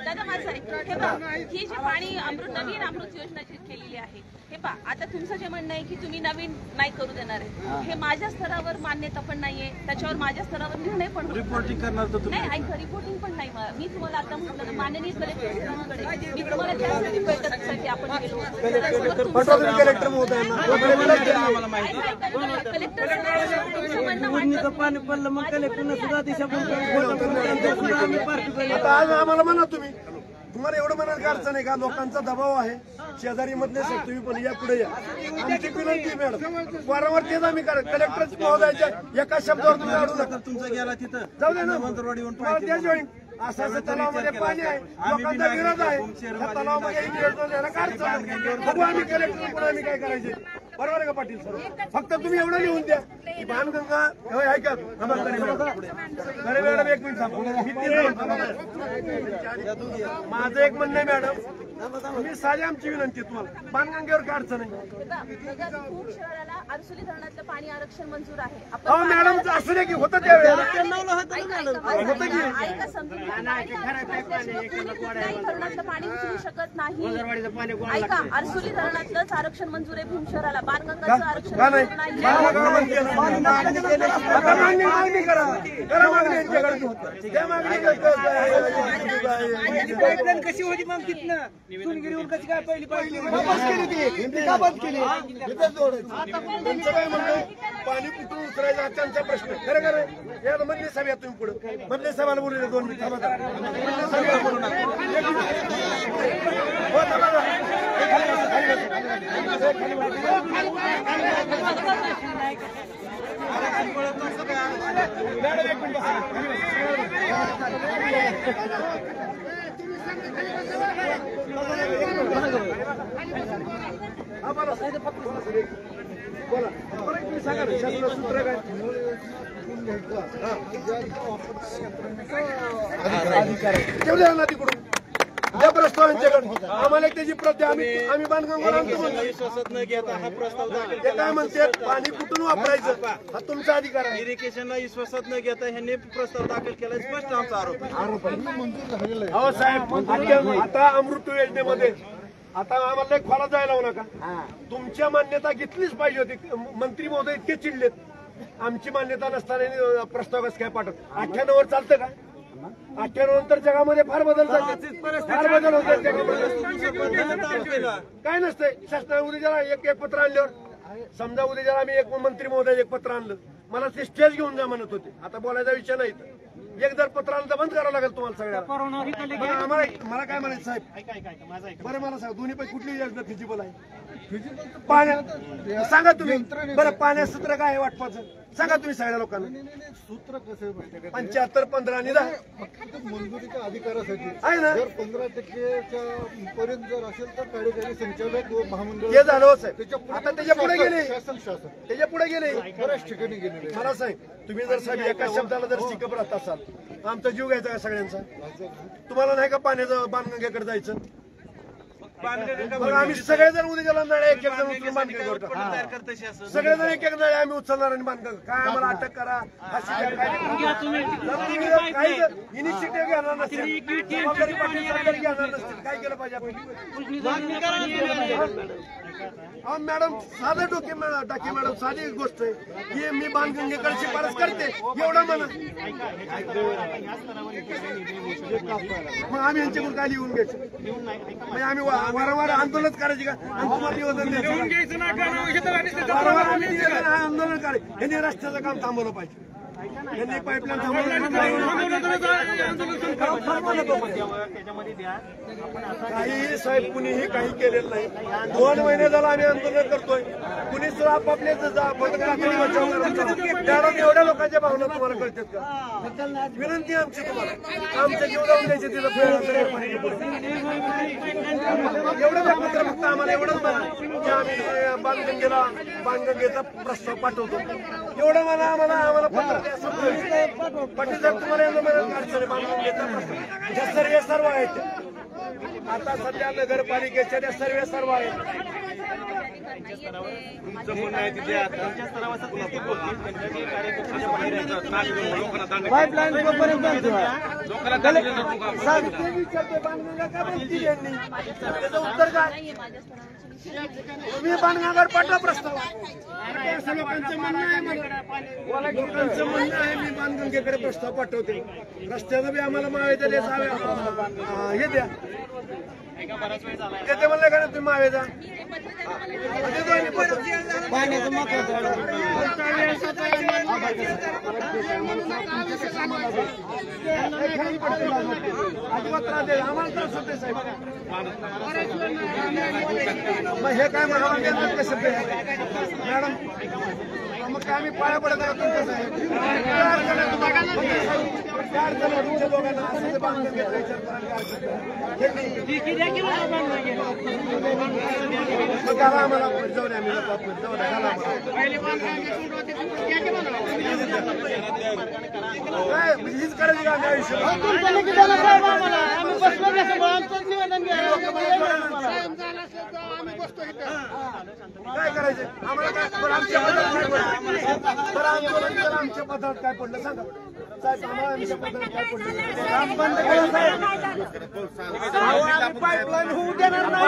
Speaker 7: दादा माझं ऐक. हे पहा, ही जी पाणी नवीन अमृत योजना जी केलेली आहे, हे पहा आता तुमचं जे म्हणणं आहे की तुम्ही नवीन नाही करू देणार आहे, हे माझ्या स्तरावर मान्यता पण नाहीये, त्याच्यावर माझ्या स्तरावर निर्णय पण
Speaker 3: रिपोर्टिंग करणार तर तुम्ही
Speaker 7: नाही. ऐका, रिपोर्टिंग पण नाही. मी तुम्हाला आता म्हटलं माननीय कलेक्टर सरांकडे मी तुम्हाला त्यासाठी बैठकीसाठी आपण गेलो होतो.
Speaker 1: कलेक्टर महोदयांना
Speaker 3: आम्हाला माहिती
Speaker 7: कलेक्टर तुमचं म्हणणं वाटतं.
Speaker 1: आता आज आम्हाला म्हणा तुम्हाला एवढं म्हणाल का अडचण आहे का? लोकांचा दबाव आहे, शेजारी मधले सर तुम्ही पण या पुढे या. आमची विनंती मॅडम, वारंवार तेच आम्ही कलेक्टर महोदयाच्या एका शब्दावर तुम्ही अडू नका.
Speaker 3: तुमचं गेला तिथं
Speaker 1: जाऊ दे ना,
Speaker 3: वंजरवाडी येऊन
Speaker 1: तुम्हाला त्याच वेळी असं असं तलावामध्ये पाणी आहे, लोकांचा विरोध आहे, त्या तलावामध्ये नियोजन द्यायला काय अडचण नाही. बघू आम्ही कलेक्टर पण आम्ही काय करायचे, बरोबर आहे का पाटील सर? फक्त तुम्ही एवढं लिहून द्या की बाणगंगा ऐका बरे मॅडम एक मिनिट माझं एक म्हणणं आहे मॅडम, मी साधी आमची विनंती आहे तुम्हाला, बाणगंगेवर काय अडचण आहे?
Speaker 7: खूप शहराला आरसोली धरणातलं पाणी आरक्षण मंजूर आहे.
Speaker 1: अहो मॅडम असू दे की होतं त्यावेळेला
Speaker 7: ऐका समजून धरणातलं पाणी उचलू शकत नाही. ऐका, आरसोली धरणातलंच आरक्षण मंजूर आहे भूम शहराला, बाणगंगाचं आरक्षण
Speaker 1: का नाही?
Speaker 7: मंजूर नाही.
Speaker 1: आता मागणी करा मागणी यांच्याकडे त्या मागणी
Speaker 2: कशी होती मग तिथनं सोनगिरीवर कशी काय पहिली
Speaker 1: बंद केली. त्यांचं काय म्हणणं, पाणी कुठून उतरायचा त्यांचा प्रश्न खरं खरं या मधले सभा तुम्ही पुढे मधले सभाला बोलले 2 मिनिट बोला सांगा ना शासनाचं सूत्र काय? तेवढ्या ना तिकडून त्या प्रस्ताव यांच्याकडे आम्हाला एक त्याची प्रत द्या. आम्ही बांधकामावर आणतो म्हणतो.
Speaker 3: विश्वासात न घेता हा प्रस्ताव दाखल
Speaker 1: ते काय म्हणते पाणी कुठून वापरायचं हा तुमचा अधिकार आहे.
Speaker 3: इरिगेशनला विश्वासात न घेता ह्यांनी प्रस्ताव दाखल केला स्पष्ट आमचा आरोप आहे.
Speaker 1: हो साहेब, आता अमृत योजनेमध्ये आता आम्हाला एक खोला जायला लावू नका. तुमच्या मान्यता घेतलीच पाहिजे होती. मंत्री महोदय इतके चिडलेत, आमची मान्यता नसताना प्रस्ताव कसं काय पाठवत. 98 वर चालतं का? 98 नंतर जगामध्ये फार बदल झाले, फार बदल होतात जगामध्ये. काय नसतंय शासना उद्या जरा एक पत्र आणल्यावर समजा उद्या जरा आम्ही एक मंत्री महोदय एक पत्र आणलं, मला ते स्टेज घेऊन जा म्हणत होते. आता बोलायचा विषय नाही. एक जर पत्र आणलं तर बंद करावं लागेल तुम्हाला सगळ्याला. आम्हाला मला काय म्हणायचं साहेब, बरं मला सांगा दोन्ही पैकी कुठली योजना फिजिबल आहे? पाण्या सांगा तुम्ही. बरं पाण्याचं सूत्र काय आहे वाटपाचं सांगा तुम्ही सगळ्या लोकांना.
Speaker 8: सूत्र कसं माहिती
Speaker 1: 75, 15 आणि 10
Speaker 8: फक्त मंजुरीच्या अधिकारासाठी
Speaker 1: आहे ना.
Speaker 8: जर 15% पर्यंत जर असेल तर कार्यकारी संचालक व महामंडळ
Speaker 1: हे झालं हो साहेब. आता त्याच्या पुढे गेले,
Speaker 8: शासन
Speaker 1: त्याच्या पुढे गेले.
Speaker 8: बऱ्याच ठिकाणी गेलेले
Speaker 1: मला साहेब तुम्ही जर साहेब एका शब्दाला जर शिकप राहत असाल आमचा जीव घ्यायचा का सगळ्यांचा? तुम्हाला नाही का पाण्याचं बाणगंगेकडे जायचं? आम्ही सगळेजण उद्या गेला नळ्या एक जण उचलून बांधगंगेवर सगळेजण एक नळे आम्ही उचलणार आणि बांधगंगा काय आम्हाला अटक करा काही इनिशिएटिव्ह घेणार नसतील, जबाबदारी पाटील सरकारी घेणार नसतील, काय केलं पाहिजे आपण? मॅडम साधं टाकी मॅडम साधी गोष्ट आहे की मी बाणगंगेकडे शिफारस करते एवढं म्हणा. मग आम्ही यांच्याकडून काय लिहून घ्यायचं? म्हणजे आम्ही वारंवार आंदोलन करायची का? आणि तुम्हाला निवेदन द्यायचं वारंवार आम्ही आंदोलन करायचं. यांनी रस्त्याचं काम थांबवलं पाहिजे, यांनी पाईपलाईन काही साहेब कुणीही काही केलेलं नाही. 2 महिने झालं आम्ही आंदोलन करतोय. कुणी सुद्धा आपापले एवढ्या लोकांच्या भावना तुम्हाला कळतात का? विनंती आमची तुम्हाला, आमचं जीव लावून द्यायचे तिथं एवढंच एकत्र फक्त आम्हाला एवढंच म्हणा की आम्ही बाणगंगेचा प्रस्ताव पाठवतो एवढं म्हणा. आम्हाला फक्त पाटील साहेब तुम्हाला बाणगंगेचा सर्व आहेत. आता सध्या नगरपालिकेच्या त्या सर्व आहेत.
Speaker 6: त्यांच्या स्तरावर तुमचं म्हणणं आहे तिथे त्यांच्या स्तरावर असं ते बोलतील त्यांच्या जे कार्यकर्त्यांच्या बाहेर आहेत
Speaker 1: पाईपलाईन उत्तर काय
Speaker 7: नाहीये माझ्या स्तरावर
Speaker 1: तुम्ही बाणगंगावर पाठवा प्रस्ताव. असं लोकांचं म्हणणं आहे लोकांचं म्हणणं आहे मी बाणगंगेकडे प्रस्ताव पाठवते. रस्त्याचं बी आम्हाला मावेचा हे द्या
Speaker 6: बराच वेळ झाला
Speaker 1: ते म्हणलं का तुम्ही मावेचा अजिबात त्रास द्या आम्हाला त्रास होते साहेब. मग हे काय म्हणावं कसे मॅडम मग काय आम्ही पाया पडत आहोत तुमच्या साहेब. तुमच्या दोघांना असं बांधून घेतलं विचार करा आम्हाला जाऊ द्या आम्ही जाऊ द्या काय म्हणजे हीच करायची का आयुष्य काय करायचं आम्हाला काय बरं आमच्या पदार्थ काय पडलं बरं आंदोलन केलं आमच्या पदार्थ काय पडलं सांगा साहेब आम्हाला आमच्या पदार्थ काय पडलं काम बंद करा साहेब पाईपलाईन होऊ देणार नाही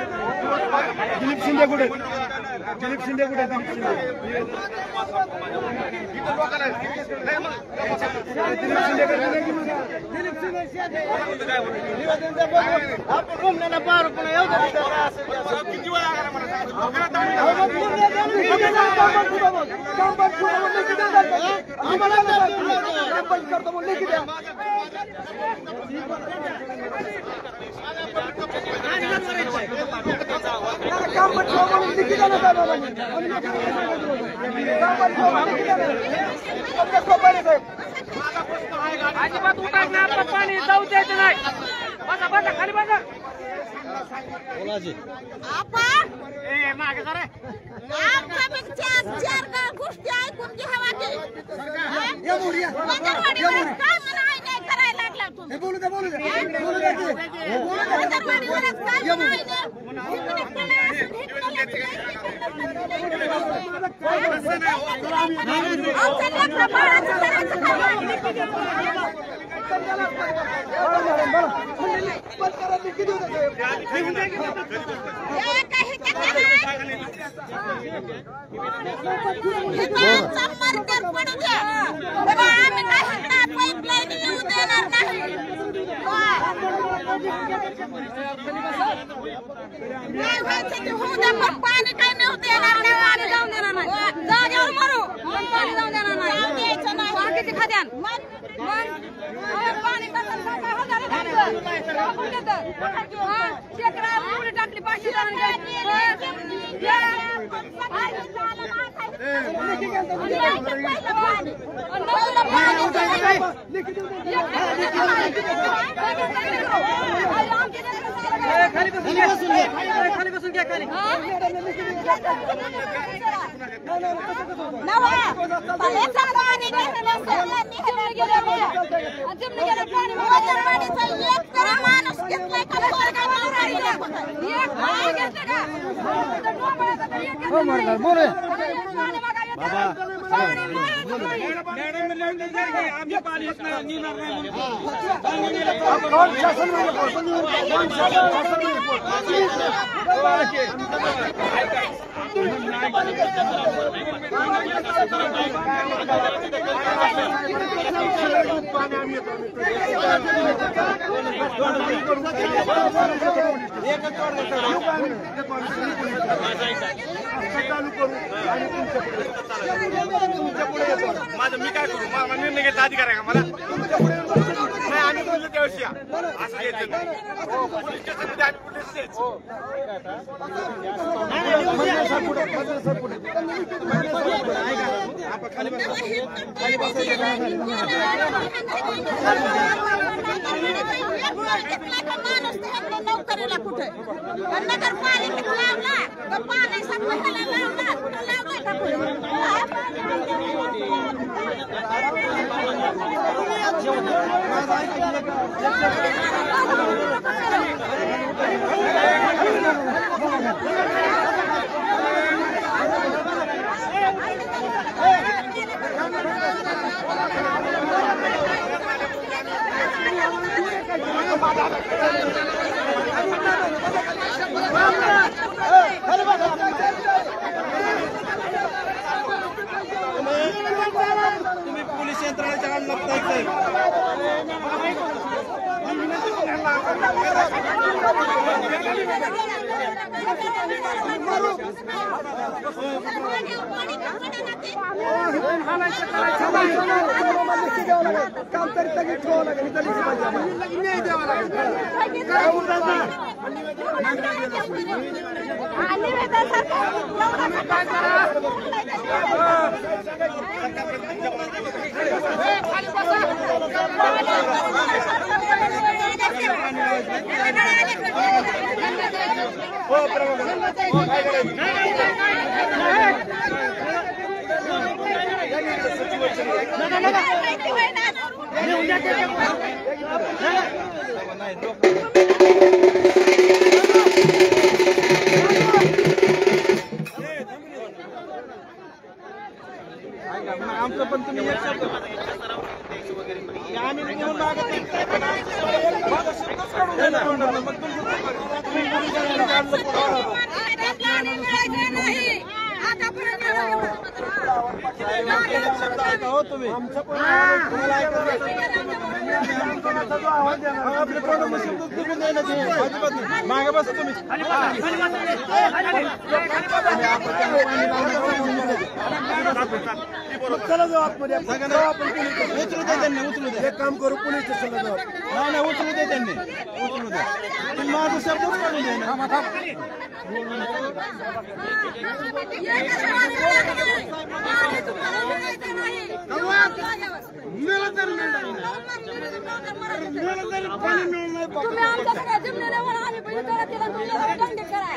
Speaker 1: दिलीप शिंदे कुठे दिलीप शिंदे कुठे
Speaker 2: अजिबात उठायचं पाणी जाऊ द्यायचं नाही. बसा बसा खाली बसा.
Speaker 9: चार गोष्टी ऐकून घ्यावा काय करायला लागला तुम्ही बोलू द्या पाणी काय नव्हतं येणार नाही जाऊन देणार नाही जागेवर मरू पाणी जाऊन देणार नाही बाकीचे खाद्यान पाणी टाकली 500
Speaker 5: माझं मी काय करू मला निर्णय घ्यायचा अधिकार आहे का मला नाही आम्ही बोललो त्यावेळेस या असं घ्यायचं नाही पोलीस स्टेशनमध्ये आम्ही पोलीस
Speaker 9: नोकरीला कुठे नगरपालिकेत लावला तर पाणी सप्लायला लावला कुठं लावलाय का
Speaker 3: तुम्ही पोलीस यंत्रणाच्या काढ लागताय
Speaker 1: काम तरी सगळी ठेवावं लागेल न्याय द्यावा लागेल
Speaker 3: आमचं पण तुम्ही एक शब्द आम्ही निघून मागत हो तुम्ही आमचं पण मागे बस तुम्ही
Speaker 1: चला जाऊ आतमध्ये उचलू दे त्यांनी उचलू दे एक काम करू पोलीस स्टेशनला जाऊ
Speaker 3: नाही उचलू दे त्यांनी उचलू दे तुम्ही माझं शब्दच काढून दे ना
Speaker 9: तुम्ही आमच्याकडे जिम्मेदार म्हणून आम्ही पैसे करा तिला तुमच्या दंड करा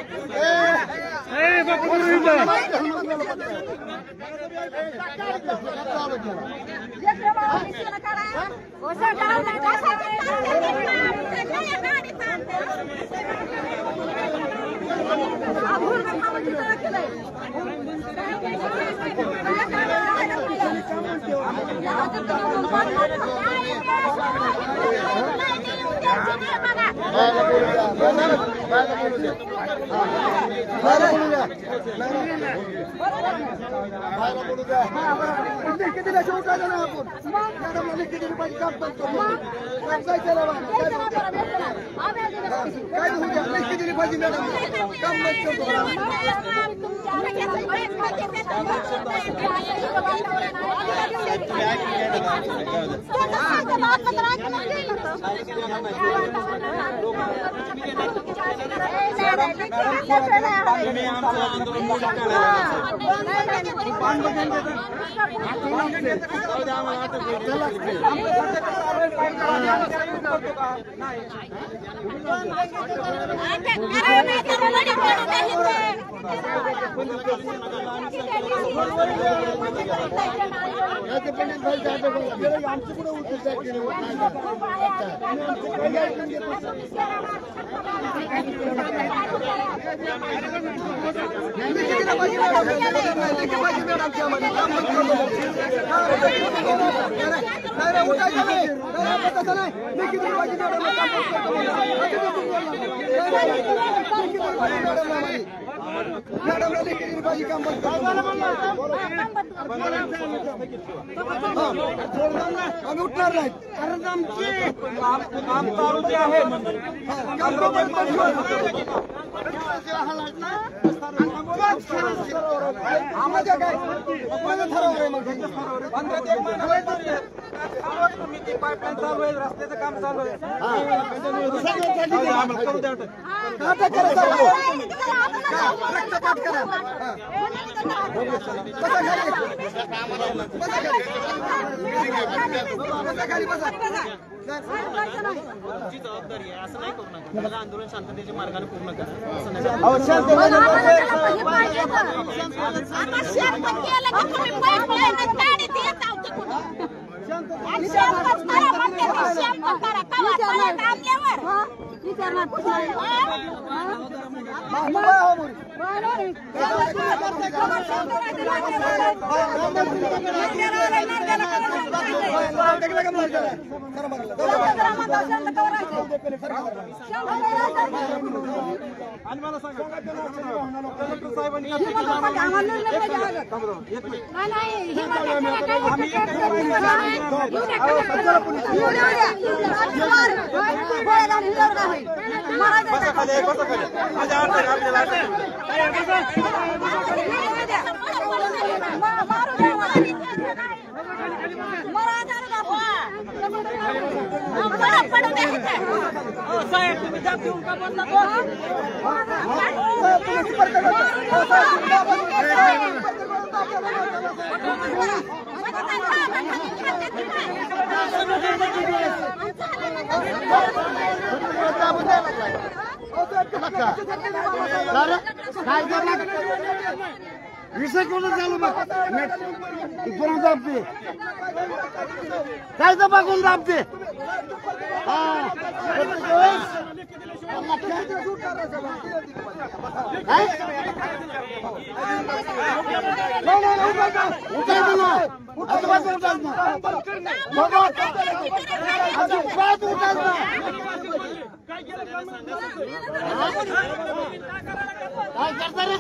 Speaker 8: आम्ही उठणार नाही कारण आमची काम चालू आहे. आम्हाला काय ठरवलं पाईपलाईन चालू आहे, रस्त्याचं काम चालू आहे.
Speaker 6: तुमची जबाबदारी आहे, असं नाही करू नका. मला आंदोलन शांततेच्या मार्गाने पूर्ण करा.
Speaker 8: आणि मला सांगा कलेक्टर साहेबांनी विषय कोण चालू मग दाबते काय बघून दाबते काय करता रे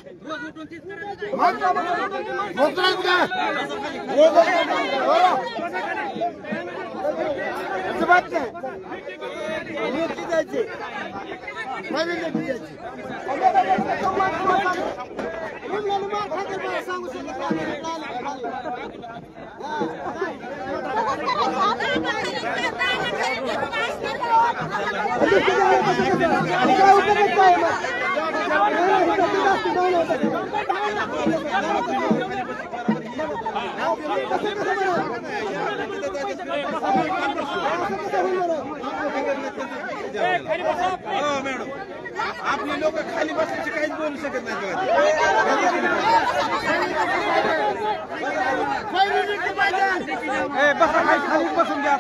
Speaker 8: आपली लोक खाली बसायची काहीच बोलू शकत नाही. बसा खाली बसून घ्या.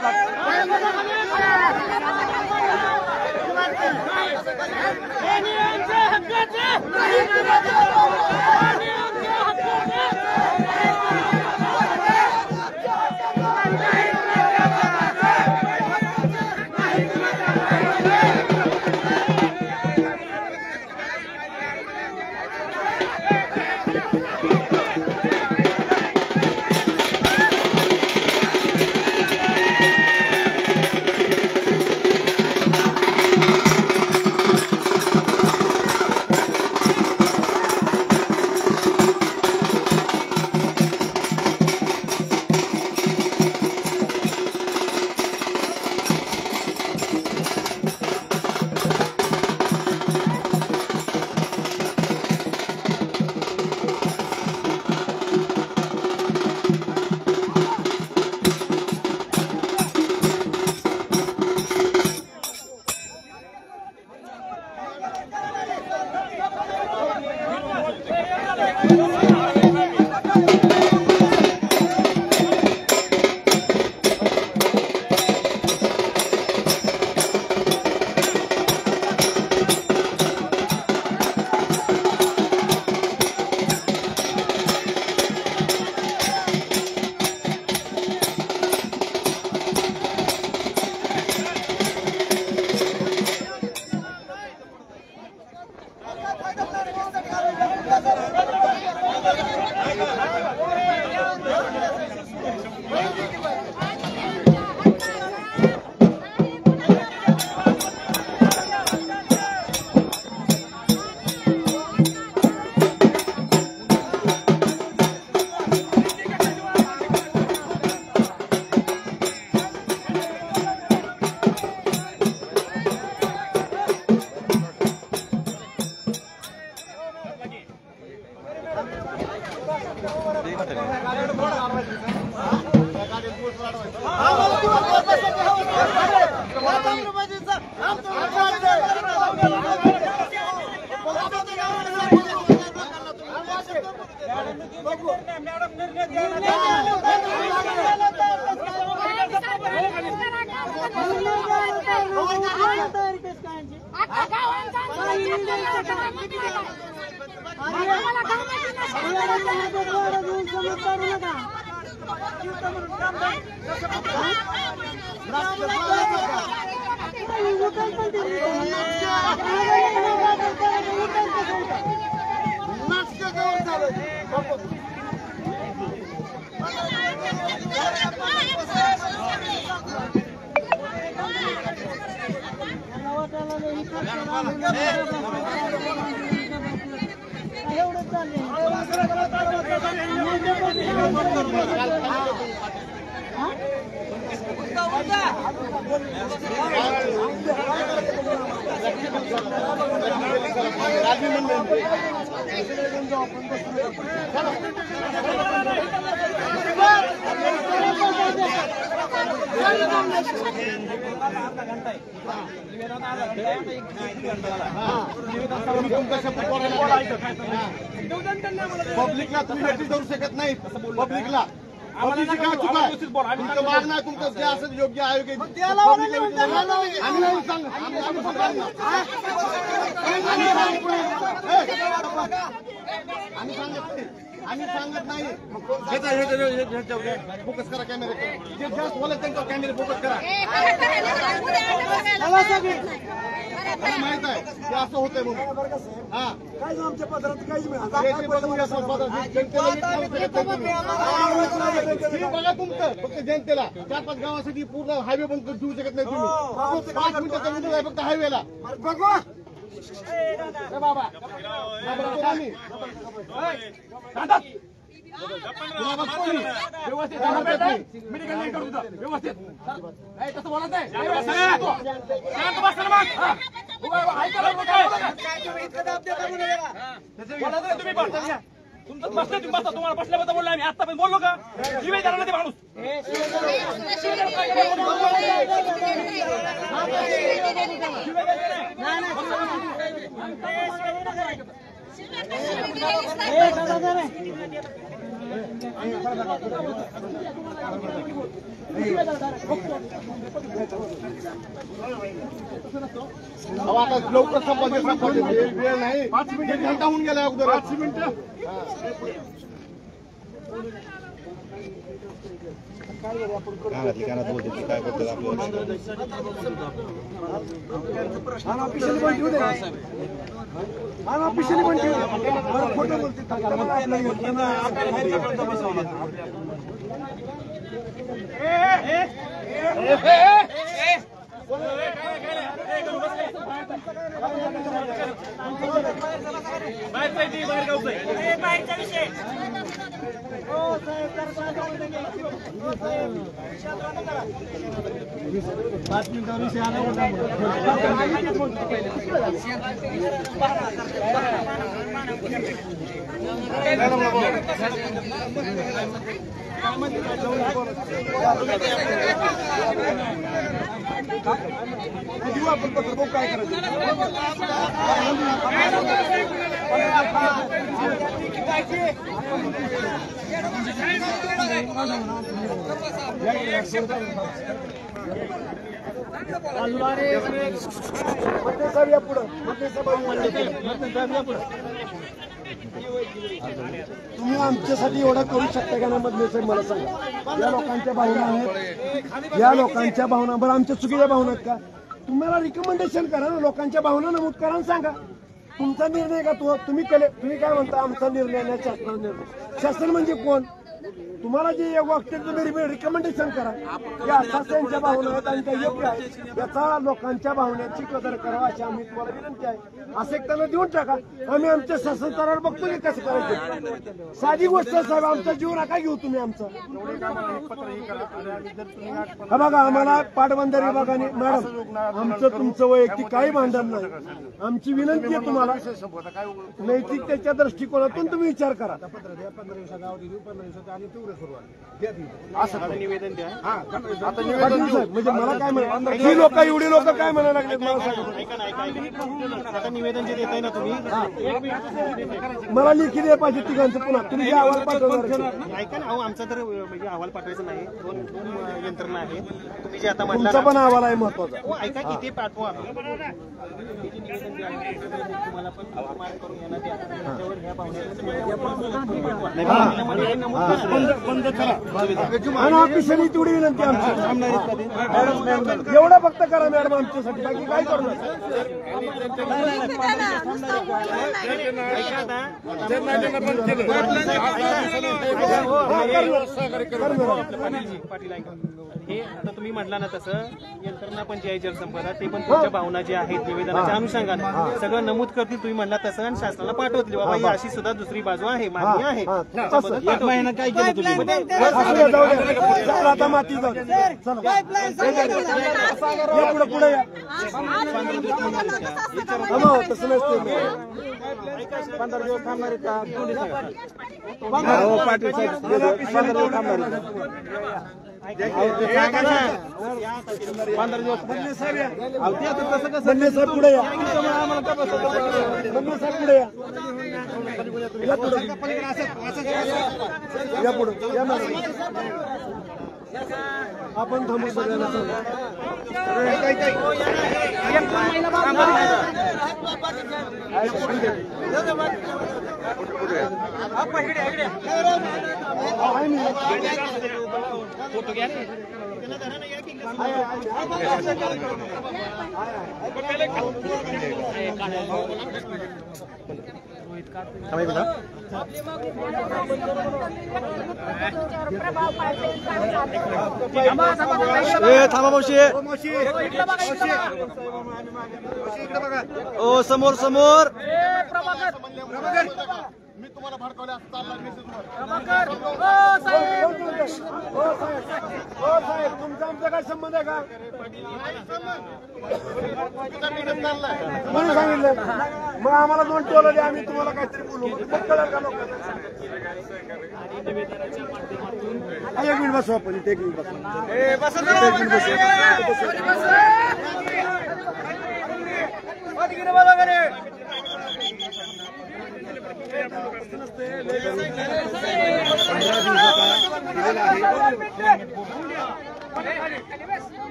Speaker 8: पब्लिकला तुम्ही नोटीस करू शकत नाही. पब्लिकला पब्लिकची काय चुका आहे? तुमचं मागणं आहे, तुमचं जे असेल योग्य आयोग्य आम्ही सांगत नाही. फोकस करा कॅमेरे, जे जास्त बोलत त्यांच्यावर कॅमेरे फोकस करा. मला माहित आहे ते असं होतंय म्हणून. हा
Speaker 1: काय आमच्या पत्रात काहीच
Speaker 8: बघा तुमचं फक्त जनतेला 4-5 गावासाठी पूर्ण हायवे बंद देऊ शकत नाही तुम्ही. 5 मिनिटाचा मुद्दा आहे फक्त हायवेला.
Speaker 1: बघवा
Speaker 8: बाबा
Speaker 6: तुमचं बसले तुम्ही बसा, तुम्हाला बसल्याबद्दल बोलला आम्ही आता पण बोललो का? शिवाय झाला ते माणूस
Speaker 8: आता लवकर संपादन वेळ नाही. 5 मिनिट घंटा होऊन गेला अगोदर. 5 मिनिटं
Speaker 1: खोटं बोलते.
Speaker 6: बाहेरचा विषय
Speaker 1: आपण पत्र बघू काय करायचं. या पुढं तुम्ही आमच्यासाठी एवढं करू शकता का नाही मधले साहेब मला सांगा. या लोकांच्या भावना आहेत, या लोकांच्या भावना बरं आमच्या चुकीच्या भावना आहेत का? तुम्हाला रिकमेंडेशन करा ना, लोकांच्या भावना नमूद करा आणि सांगा तुमचा निर्णय का. तुम्ही काय म्हणता आमचा निर्णय नाही शासनाचा निर्णय. शासन म्हणजे कोण? तुम्हाला जे वाक्य तुम्ही रिकमेंडेशन करा या त्यांच्या भावना आहेत आणि त्या योग्य आहेत याचा लोकांच्या भावनेची कदर करावा अशी आम्ही तुम्हाला विनंती आहे. असं एक त्यांना देऊन टाका. आम्ही आमच्या शासनस्तरावर बघतो की कसं करायचं. साधी गोष्ट साहेब, आमचा जीव नका घेऊ तुम्ही. आमचं हा बघा, आम्हाला पाटबंधारे विभागाने मॅडम आमचं तुमचं वैयक्तिक काही भांडण नाही. आमची विनंती आहे तुम्हाला नैतिकतेच्या दृष्टिकोनातून तुम्ही विचार करा. 15 दिवसात
Speaker 5: आता निवेदन द्या.
Speaker 1: आता निवेदन देऊ. म्हणजे मला काय म्हणा ही लोक एवढी लोक काय म्हणायला लागले मला सांगा.
Speaker 5: ऐका ना, ऐका. आता निवेदन जे देताय ना तुम्ही,
Speaker 1: मला लिखी दे पाहिजे तिघांचं पुन्हा तुम्ही जे अहवाल पाठवणार
Speaker 5: ऐका ना. अहो आमचा तर म्हणजे अहवाल पाठवायचा नाही. दोन यंत्रणा आहेत. तुम्ही जे आता
Speaker 1: तुमचा
Speaker 5: म्हणला
Speaker 1: पण अहवाल आहे महत्वाचा.
Speaker 5: हो, ऐका की ते पाठवा. तुम्हाला पण मार्क करून येणार द्या. त्याच्यावर ह्या
Speaker 1: ऑफिशियली तेवढी विनंती आमची. एवढं फक्त करा मॅडम आमच्यासाठी, बाकी काय करू नका.
Speaker 5: पाटील ऐका. हे आता तुम्ही म्हटला ना तसं यंत्रणा पण जी आहे जलसंपदा ते पण तुमच्या भावना ज्या आहेत निवेदनाच्या अनुषंगाने सगळं नमूद करतील तुम्ही म्हणला तसं आणि शासनाला पाठवतील बाबा ही अशी सुद्धा दुसरी बाजू आहे, मागणी आहे.
Speaker 3: एक महिना काय केलं तुम्ही?
Speaker 1: आता माती जाऊ दे. चला. या पुढे पुढे या. तसं नसते.
Speaker 3: 15 दिवस थांबणार आहेत का?
Speaker 1: पाटील साहेब
Speaker 3: 15 दिवस थांबणार आहेत. सांगा ना 15 दिवस.
Speaker 1: बंडे साहेब या. बंडे साहेब पुढे या. बंडे साहेब पुढे या. या पुढे. या पुढे या मॅडम. आपण थांबू सगळ्यांना.
Speaker 6: फोटो घ्या
Speaker 4: थांबा मावशी. ओ समोर समोर.
Speaker 8: मी तुम्हाला भडकवल्या
Speaker 1: साहेब तुमचा आमचा काय संबंध आहे का? कोणी सांगितलं? मग आम्हाला 2 टोलं द्या, आम्ही तुम्हाला काहीतरी बोलू. कळलं का लोकांना? एक मिनिट बसू आपण इथे. एक मिनिट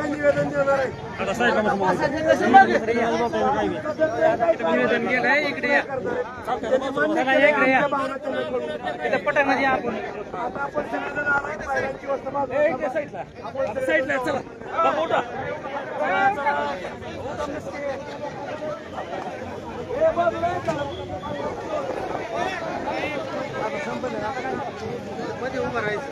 Speaker 1: निवेदन देणार आहे.
Speaker 2: निवेदन गेलंय इकडे या. इकडे या. इथे पटांगणाची आपण
Speaker 1: आता आपण सगळेजण आलाय पायऱ्यांची वस्तू
Speaker 2: साईडला चला. मोठा
Speaker 1: मध्ये उभं राहायचं.